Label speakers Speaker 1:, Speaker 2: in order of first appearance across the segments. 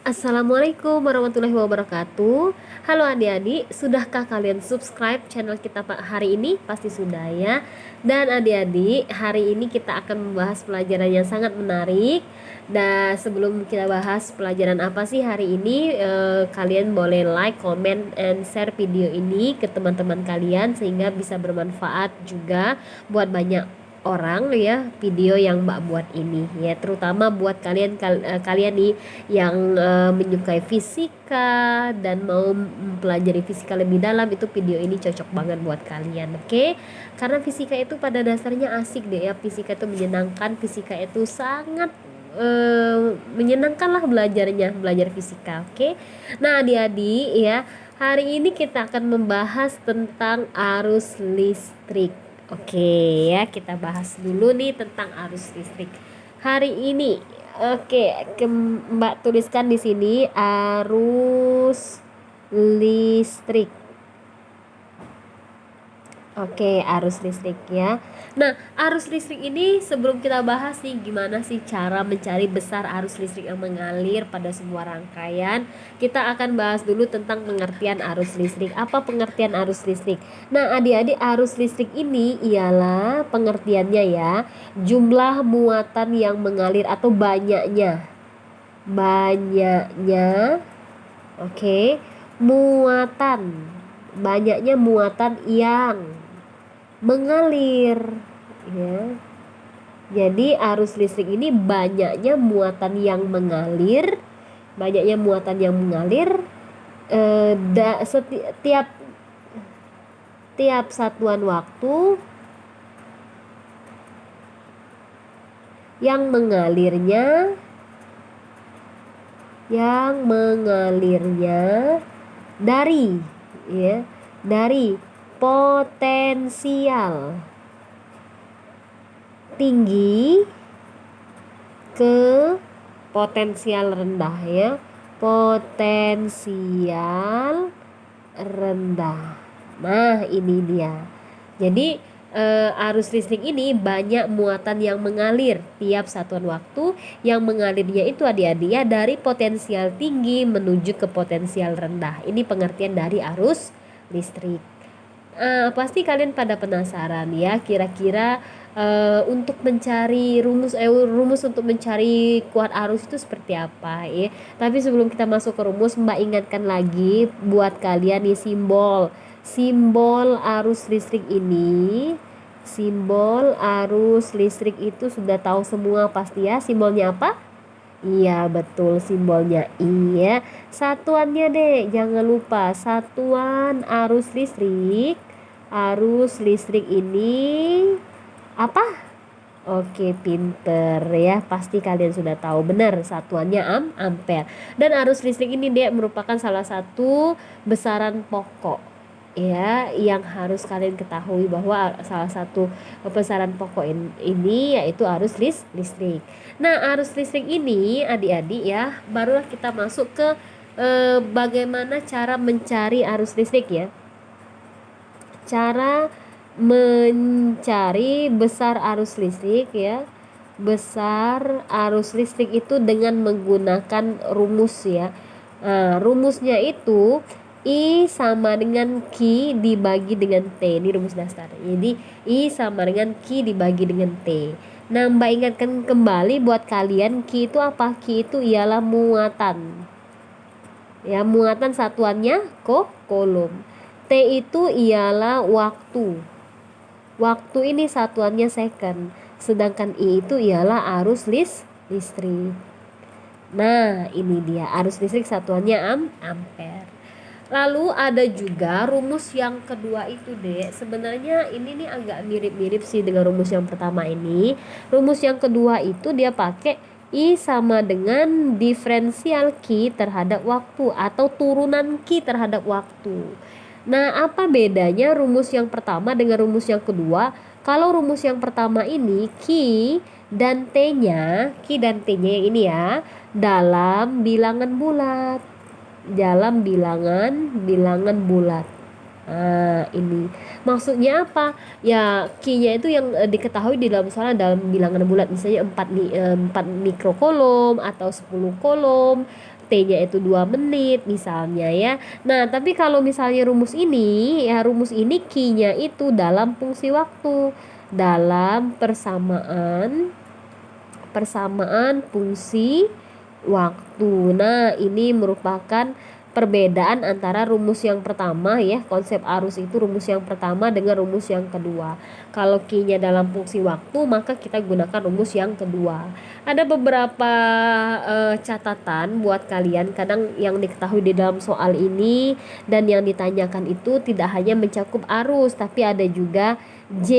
Speaker 1: Assalamualaikum warahmatullahi wabarakatuh. Halo adik-adik, sudahkah kalian subscribe channel kita hari ini? Pasti sudah ya. Dan adik-adik, hari ini kita akan membahas pelajaran yang sangat menarik. Dan sebelum kita bahas pelajaran apa sih hari ini, kalian boleh like, comment, and share video ini ke teman-teman kalian sehingga bisa bermanfaat juga buat banyak orang ya video yang Mbak buat ini ya, terutama buat kalian nih yang menyukai fisika dan mau mempelajari fisika lebih dalam. Itu video ini cocok banget buat kalian, oke? Karena fisika itu pada dasarnya asik deh ya, fisika itu menyenangkan, fisika itu sangat menyenangkan lah belajar fisika, oke? Nah adik-adik ya, hari ini kita akan membahas tentang arus listrik. Oke ya, kita bahas dulu nih tentang arus listrik hari ini. Oke, Mbak tuliskan di sini arus listrik. Oke, arus listrik ya. Nah, arus listrik ini sebelum kita bahas nih gimana sih cara mencari besar arus listrik yang mengalir pada sebuah rangkaian, kita akan bahas dulu tentang pengertian arus listrik. Apa pengertian arus listrik? Nah, adik-adik, arus listrik ini ialah pengertiannya ya, jumlah muatan yang mengalir atau banyaknya. Oke, muatan. Banyaknya muatan yang mengalir ya. Jadi arus listrik ini banyaknya muatan yang mengalir, tiap satuan waktu yang mengalirnya dari potensial tinggi ke potensial rendah ya, potensial rendah. Nah ini dia. Jadi arus listrik ini banyak muatan yang mengalir tiap satuan waktu. Yang mengalirnya itu adik-adik ya, dari potensial tinggi menuju ke potensial rendah. Ini pengertian dari arus listrik. Pasti kalian pada penasaran ya, kira-kira untuk mencari rumus untuk mencari kuat arus itu seperti apa ya. Tapi sebelum kita masuk ke rumus, Mbak ingatkan lagi buat kalian nih simbol arus listrik ini. Simbol arus listrik itu sudah tahu semua pasti ya. Simbolnya apa? Iya betul, simbolnya I ya. Satuannya deh, jangan lupa satuan arus listrik. Arus listrik ini apa? Oke, pinter ya. Pasti kalian sudah tahu, benar, satuannya ampere. Dan arus listrik ini dia merupakan salah satu besaran pokok ya, yang harus kalian ketahui bahwa salah satu besaran pokok ini yaitu arus listrik. Nah, arus listrik ini adik-adik ya, barulah kita masuk ke bagaimana cara mencari arus listrik ya. Cara mencari besar arus listrik ya. Besar arus listrik itu dengan menggunakan rumus ya. Rumusnya itu I sama dengan Q dibagi dengan T. Ini rumus dasar. Jadi I sama dengan Q dibagi dengan T. Nah, Mbak ingatkan kembali buat kalian, Q itu apa? Q itu ialah muatan. Ya, muatan satuannya kolom. T itu ialah waktu. Waktu ini satuannya second. Sedangkan I itu ialah arus listrik. Nah, ini dia arus listrik satuannya ampere. Lalu ada juga rumus yang kedua itu deh. Sebenarnya ini nih agak mirip-mirip sih dengan rumus yang pertama ini. Rumus yang kedua itu dia pakai I sama dengan diferensial Q terhadap waktu atau turunan Q terhadap waktu. Nah, apa bedanya rumus yang pertama dengan rumus yang kedua? Kalau rumus yang pertama ini Q dan T-nya yang ini ya, dalam bilangan bulat. Nah, ini maksudnya apa? Ya, Q-nya itu yang diketahui di dalam soal dalam bilangan bulat, misalnya 4 mikrokolom atau 10 kolom. T-nya itu 2 menit misalnya ya. Nah, tapi kalau misalnya rumus ini, ya rumus ini Q-nya itu dalam fungsi waktu, dalam persamaan fungsi waktu. Nah, ini merupakan perbedaan antara rumus yang pertama ya, konsep arus itu rumus yang pertama dengan rumus yang kedua. Kalau Q-nya dalam fungsi waktu, maka kita gunakan rumus yang kedua. Ada beberapa catatan buat kalian, kadang yang diketahui di dalam soal ini dan yang ditanyakan itu tidak hanya mencakup arus, tapi ada juga J.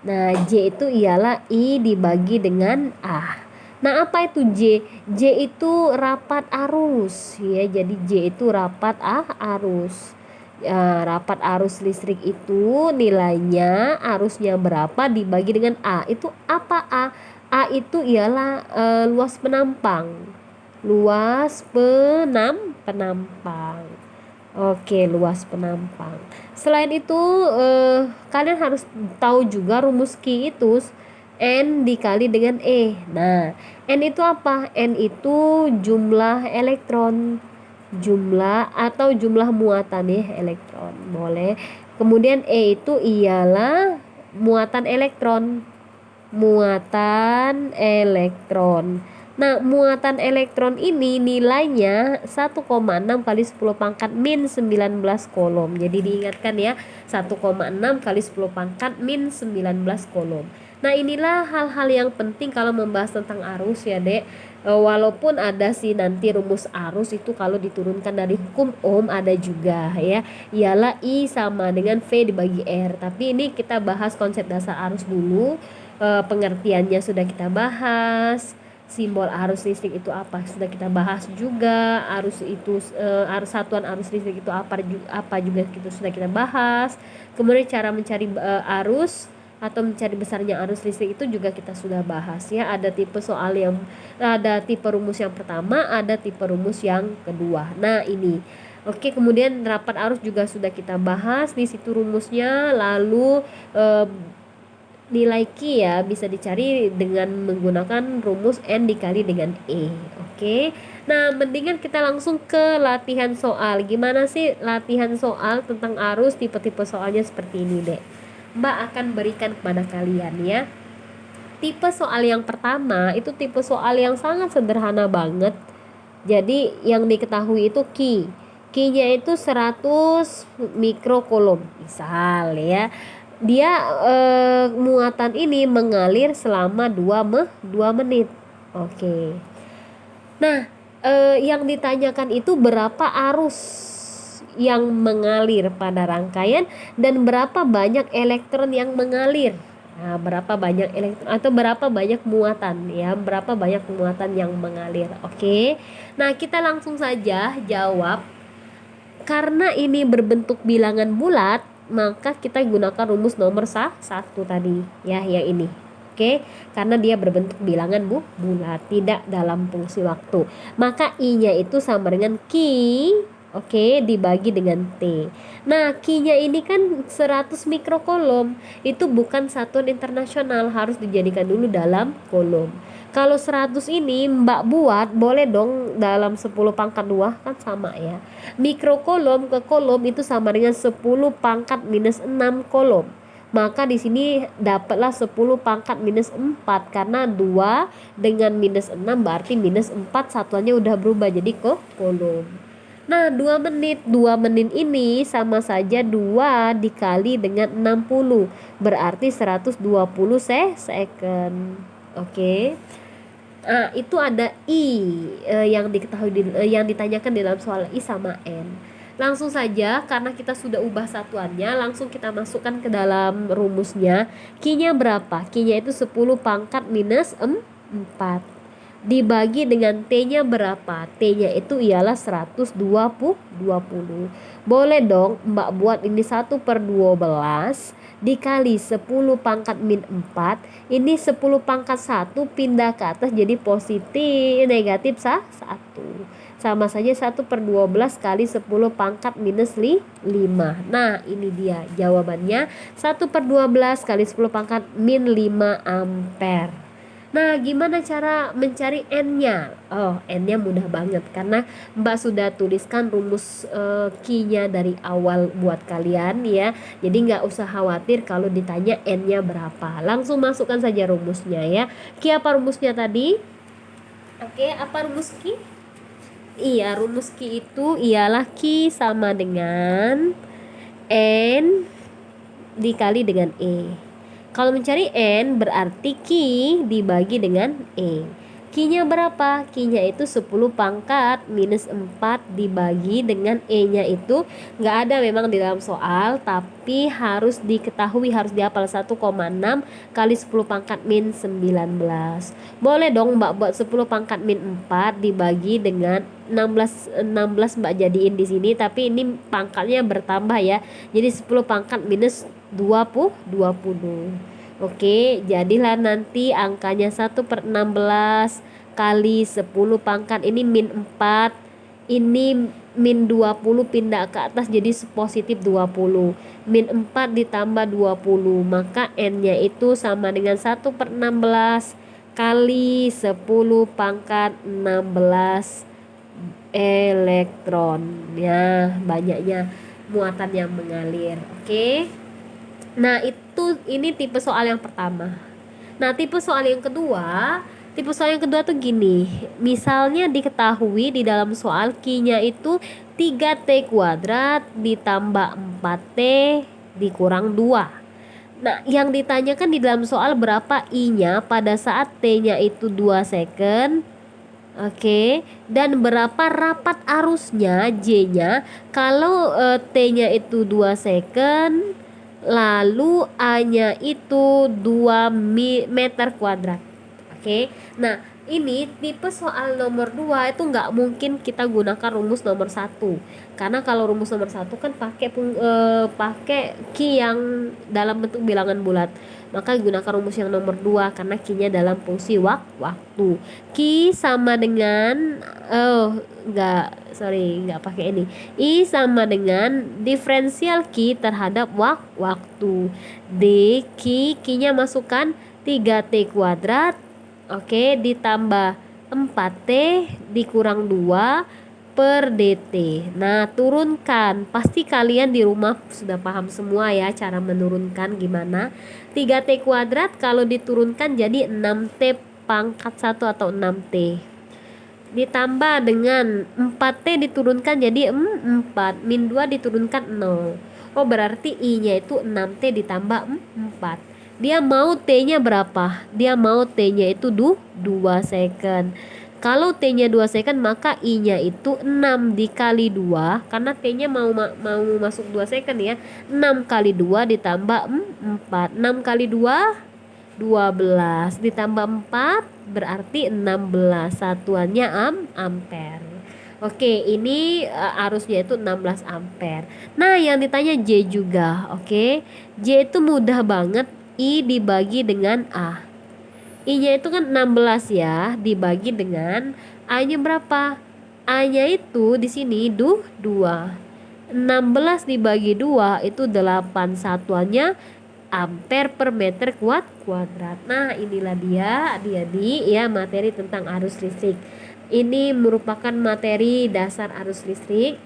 Speaker 1: Nah, J itu ialah I dibagi dengan A. Nah, apa itu J? J itu rapat arus ya. Jadi J itu rapat arus. Ya, rapat arus listrik itu nilainya arusnya berapa dibagi dengan A. Itu apa A? A itu ialah luas penampang. Luas penampang. Oke, luas penampang. Selain itu, kalian harus tahu juga rumus Q itu N dikali dengan E. Nah, N itu apa? N itu jumlah elektron, jumlah atau jumlah muatan ya, elektron boleh. Kemudian E itu ialah muatan elektron, muatan elektron. Nah, muatan elektron ini nilainya 1,6 kali 10 pangkat min 19 kolom. Jadi diingatkan ya, 1,6 kali 10 pangkat min 19 kolom. Nah, inilah hal-hal yang penting kalau membahas tentang arus ya, Dek. Walaupun ada sih nanti rumus arus itu kalau diturunkan dari hukum Ohm ada juga ya. Ialah I sama dengan V dibagi R. Tapi ini kita bahas konsep dasar arus dulu. Pengertiannya sudah kita bahas, simbol arus listrik itu apa sudah kita bahas juga, arus itu satuan arus listrik itu apa juga kita sudah kita bahas. Kemudian cara mencari arus atau mencari besarnya arus listrik itu juga kita sudah bahas ya. Ada tipe rumus yang pertama, ada tipe rumus yang kedua. Nah, ini oke, kemudian rapat arus juga sudah kita bahas, di situ rumusnya. Lalu nilai Q ya bisa dicari dengan menggunakan rumus N dikali dengan E. Oke. Nah, mendingan kita langsung ke latihan soal. Gimana sih latihan soal tentang arus? Tipe-tipe soalnya seperti ini, Dek. Mbak akan berikan kepada kalian ya. Tipe soal yang pertama itu tipe soal yang sangat sederhana banget. Jadi yang diketahui itu Q. Q-nya itu 100 mikrokolom. Misal ya. Dia muatan ini mengalir selama 2 menit. Oke. Nah, yang ditanyakan itu berapa arus yang mengalir pada rangkaian dan berapa banyak elektron yang mengalir. Nah, berapa banyak elektron atau berapa banyak muatan ya, berapa banyak muatan yang mengalir. Oke. Nah, kita langsung saja jawab. Karena ini berbentuk bilangan bulat, maka kita gunakan rumus nomor 1 tadi ya, yang ini. Oke, karena dia berbentuk bilangan bulat, tidak dalam fungsi waktu, maka I-nya itu sama dengan Q, oke, dibagi dengan T. Nah, Q-nya ini kan 100 mikrokolom, itu bukan satuan internasional, harus dijadikan dulu dalam kolom. Kalau 100 ini Mbak buat boleh dong dalam 10 pangkat 2, kan sama ya. Mikrokolom ke kolom itu sama dengan 10 pangkat minus 6 kolom. Maka di sini dapatlah 10 pangkat minus 4 karena 2 dengan minus 6 berarti minus 4, satuannya udah berubah jadi ke kolom. Nah, 2 menit ini sama saja 2 dikali dengan 60 berarti 120 second. Oke. Nah, itu ada I yang diketahui yang ditanyakan di dalam soal I sama N. Langsung saja karena kita sudah ubah satuannya, langsung kita masukkan ke dalam rumusnya. Q-nya berapa? Q-nya itu 10 pangkat minus 4 dibagi dengan T-nya berapa? T-nya itu ialah 120. Boleh dong Mbak buat ini 1/12 dikali 10 pangkat min 4. Ini 10 pangkat 1 pindah ke atas jadi positif negatif 1. Sama saja 1/12 kali 10 pangkat minus 5. Nah, ini dia jawabannya, 1/12 kali 10 pangkat min 5 ampere. Nah, gimana cara mencari N-nya? Oh, N-nya mudah banget karena Mbak sudah tuliskan rumus Q-nya dari awal buat kalian ya. Jadi nggak usah khawatir kalau ditanya N-nya berapa. Langsung masukkan saja rumusnya ya. Q apa rumusnya tadi? Oke, apa rumus Q? Iya, rumus Q itu ialah Q sama dengan N dikali dengan E. Kalau mencari N berarti Q dibagi dengan E. Q-nya berapa? Q-nya itu 10 pangkat minus 4 dibagi dengan E-nya itu nggak ada memang di dalam soal, tapi harus diketahui, harus dihafal 1,6 kali 10 pangkat min 19. Boleh dong Mbak buat 10 pangkat min 4 dibagi dengan 16 Mbak jadiin di sini, tapi ini pangkatnya bertambah ya. Jadi 10 pangkat minus 20. Oke, jadilah nanti angkanya 1/16 kali 10 pangkat ini min 4. Ini min 20 pindah ke atas jadi positif 20. Min 4 ditambah 20, maka N-nya itu sama dengan 1/16 kali 10 pangkat 16 elektron. Ya, banyaknya muatan yang mengalir. Oke. Nah, ini tipe soal yang pertama. Nah, tipe soal yang kedua tuh gini. Misalnya diketahui di dalam soal Q-nya itu 3T kuadrat ditambah 4T dikurang 2. Nah, yang ditanyakan di dalam soal berapa I-nya pada saat T-nya itu 2 second. Oke, dan berapa rapat arusnya J-nya kalau T-nya itu 2 second, lalu A-nya itu 2 meter kuadrat. Oke, nah ini tipe soal nomor 2 itu nggak mungkin kita gunakan rumus nomor 1, karena kalau rumus nomor 1 kan pakai Q yang dalam bentuk bilangan bulat, maka gunakan rumus yang nomor 2 karena Q-nya dalam fungsi waktu. Q sama dengan nggak pakai ini. I sama dengan diferensial Q terhadap waktu. D, Q-nya masukkan 3T kuadrat, oke, ditambah 4T dikurang 2 per DT. Nah, turunkan. Pasti kalian di rumah sudah paham semua ya cara menurunkan gimana. 3T kuadrat kalau diturunkan jadi 6T pangkat 1 atau 6T. Ditambah dengan 4T diturunkan jadi 4. Min 2 diturunkan 0. Oh, berarti I-nya itu 6T ditambah 4. Dia mau T-nya berapa? Dia mau T-nya itu 2 second. Kalau T-nya 2 second maka I-nya itu 6 dikali 2, karena T-nya mau masuk 2 second ya. 6 kali 2 ditambah 4. 6 kali 2 12 ditambah 4 berarti 16. Satuannya ampere. Oke, ini arusnya itu 16 ampere. Nah, yang ditanya J juga. Oke, J itu mudah banget. I dibagi dengan A. I-nya itu kan 16 ya, dibagi dengan A-nya berapa? A-nya itu di sini 2. 16 dibagi 2 itu 8. Satuannya ampere per meter kuadrat. Nah, inilah dia adik-adik ya materi tentang arus listrik. Ini merupakan materi dasar arus listrik,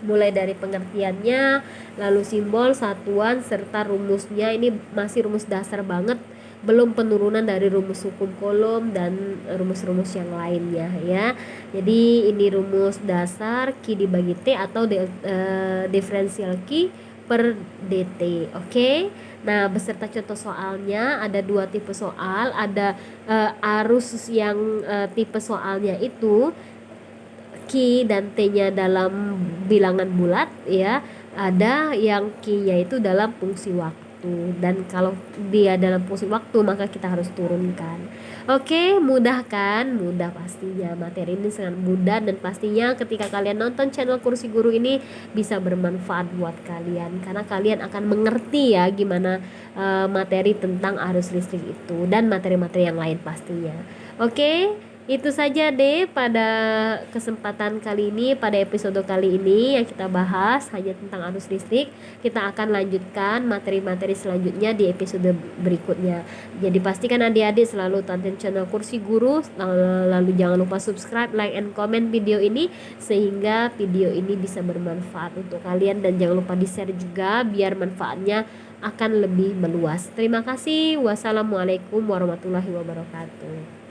Speaker 1: mulai dari pengertiannya, lalu simbol, satuan, serta rumusnya. Ini masih rumus dasar banget, belum penurunan dari rumus hukum Coulomb dan rumus-rumus yang lainnya ya. Jadi ini rumus dasar Q dibagi T atau diferensial Q per DT. Oke. Nah, beserta contoh soalnya ada 2 tipe soal, ada arus yang tipe soalnya itu Q dan T-nya dalam bilangan bulat ya. Ada yang Q-nya itu dalam fungsi waktu, dan kalau dia dalam fungsi waktu maka kita harus turunkan. Oke, mudah kan? Mudah pastinya. Materi ini sangat mudah, dan pastinya ketika kalian nonton channel Kursi Guru ini bisa bermanfaat buat kalian, karena kalian akan mengerti ya gimana materi tentang arus listrik itu dan materi-materi yang lain pastinya. Oke. Itu saja deh pada kesempatan kali ini, pada episode kali ini yang kita bahas hanya tentang arus listrik. Kita akan lanjutkan materi-materi selanjutnya di episode berikutnya. Jadi pastikan adik-adik selalu tonton channel Kursi Guru, lalu jangan lupa subscribe, like, and comment video ini sehingga video ini bisa bermanfaat untuk kalian, dan jangan lupa di-share juga biar manfaatnya akan lebih meluas. Terima kasih. Wassalamualaikum warahmatullahi wabarakatuh.